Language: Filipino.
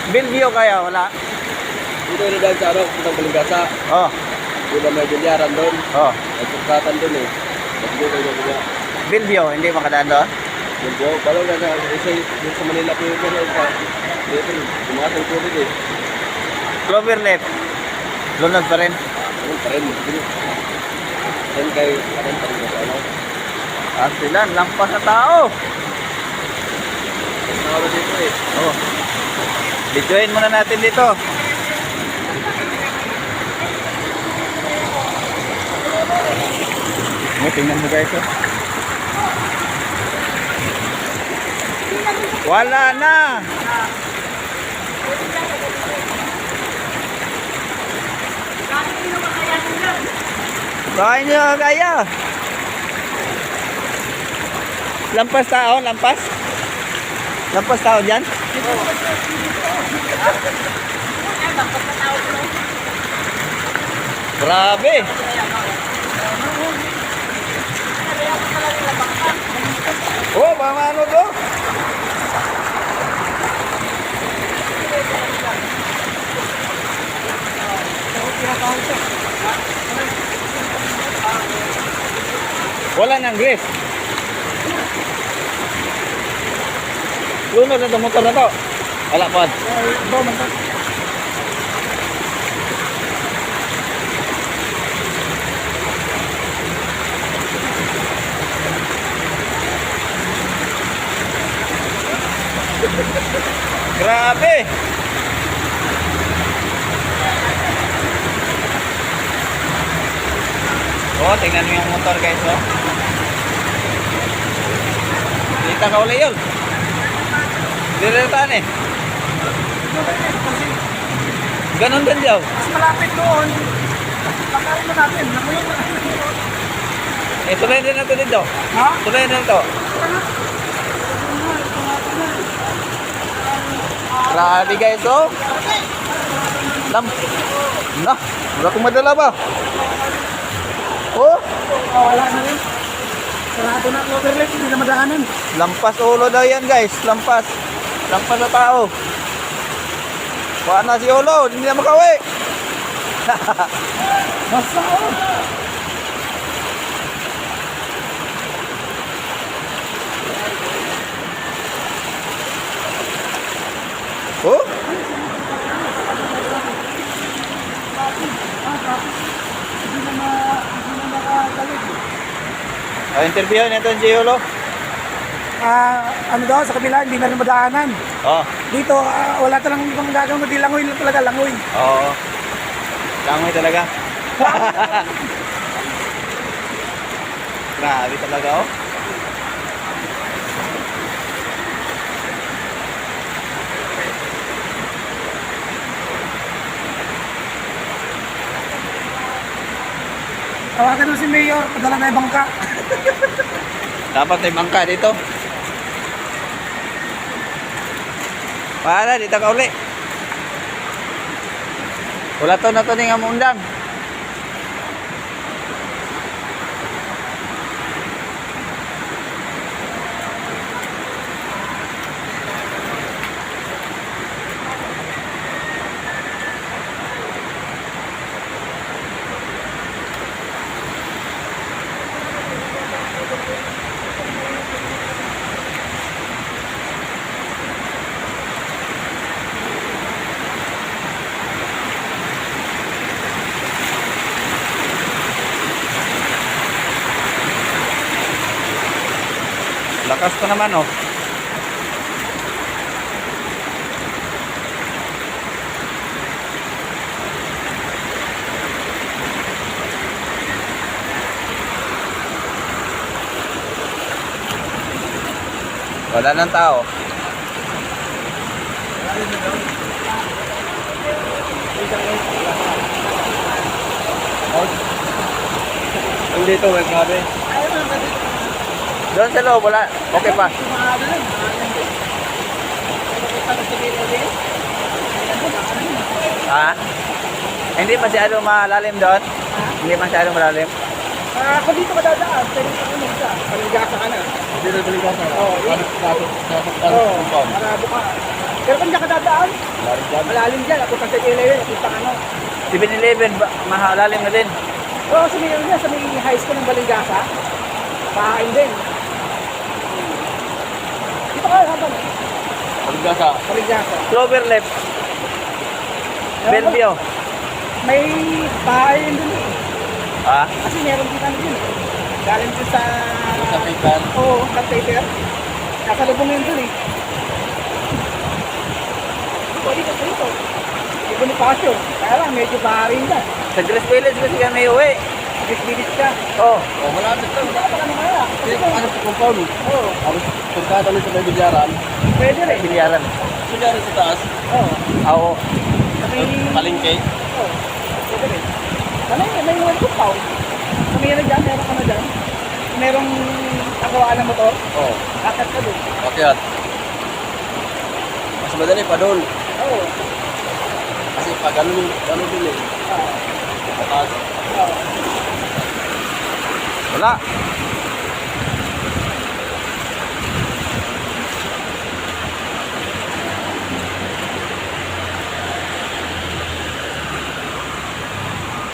Bellevue kaya wala? Dito na dahil sa ano, puntang Baligasa. Oh, Di ba may bilyaran doon? oh. May pagkatan doon eh. At dito na dito. Bellevue, hindi makadaan doon? Dito, balo na na isa yung sa Manila po yung gano'n pa. Dito, tumakas ang COVID eh. Clover left. Lunod pa rin. Ano pa rin? Yan kay kanan pa rin ano. Ah, sila, lampas na tao. Nakawala dito eh. Oh. Videoin muna natin dito. Oh, tingnan mo guys. Oh. Wala na. Kain nyo kaya. Lampas tao, lampas. Lampas tao dyan. Grabe. Oh, mamano to? Wala nang grease. Lunod na itong motor na to. Wala pa. Grabe. Oh, tingnan mo yung motor guys, oh. Kita ka uli yun. Diretaan eh. Ganon din daw. Mas malapit doon. Pagkain mo natin. Nakulit na natin. Tuloy din natin dito. Ha? Tuloy din ito. Grabe guys, oh. Na, wala kong madala ba? Oh, Wala na rin. Sarado na ang overlap. Hindi na madaanan. lampas ulo daw yan guys. Lampas. Lampas na tao. Wala na si ulo. Hindi na makawi. Basta o. Oh? Hindi na makagalit. Interviewin ito si ulo. Ano daw, sa kabila, hindi na rin madaanan. Oh. Dito, wala talang ibang gagawin. Hindi langoy lang talaga, langoy. Oo. Langoy talaga. Grabe talaga, oh. Tawagan mo si Mayor, padala na yung bangka. Dapat may bangka dito. Para dito ka uli. Wala to na to ni nga mundang. Lakas pa naman, oh. Wala nang tao. Dito, may grabe. Doon sa loob, wala. Okay pa. Ha? Hindi masyado malalim doon? Hindi masyado malalim? Kung dito ka dadaan, pwede ka unang isa. Baligasa ka na. Dito, Baligasa. Oo, Dapat Oo, compound. para buka. Pero kung diyan ka dadaan, Larin dyan. malalim dyan. Ako sa 7-Eleven, ako pang ano. 7-Eleven, mahalalim na din. Pero sa may, sa may high school ng Baligasa, pahain din. Dito ka, habang. Paligasa. Baligasa. Clover left. Bellevue. May pahain din eh. Ha? Kasi meron din ano din eh. Galing din sa... Sa Pitan. Oo, sa paper. Nasa lubong yun dun eh. Dito. May Bonifacio. Kaya lang, medyo baharin ka. Sa Grace Village kasi kami uwi. Bilis ka. Oh. Oh, malapit lang. Wala pa ka naman ah. Kasi ano sa compound. Oo, Tapos pagkata sa may bilyaran. pwede rin. Bilyaran. Bilyaran sa taas. Oo. Oo. Sa may... Palengke. Oo, pwede rin. May mga compound. Sa may ano dyan, meron ka na dyan. Merong nagawaan ng motor. Oo. Kakat ka doon. Akyat. Mas madali pa doon. Oo. Kasi pag ano din eh. Ah, Sa taas. ah. Wala.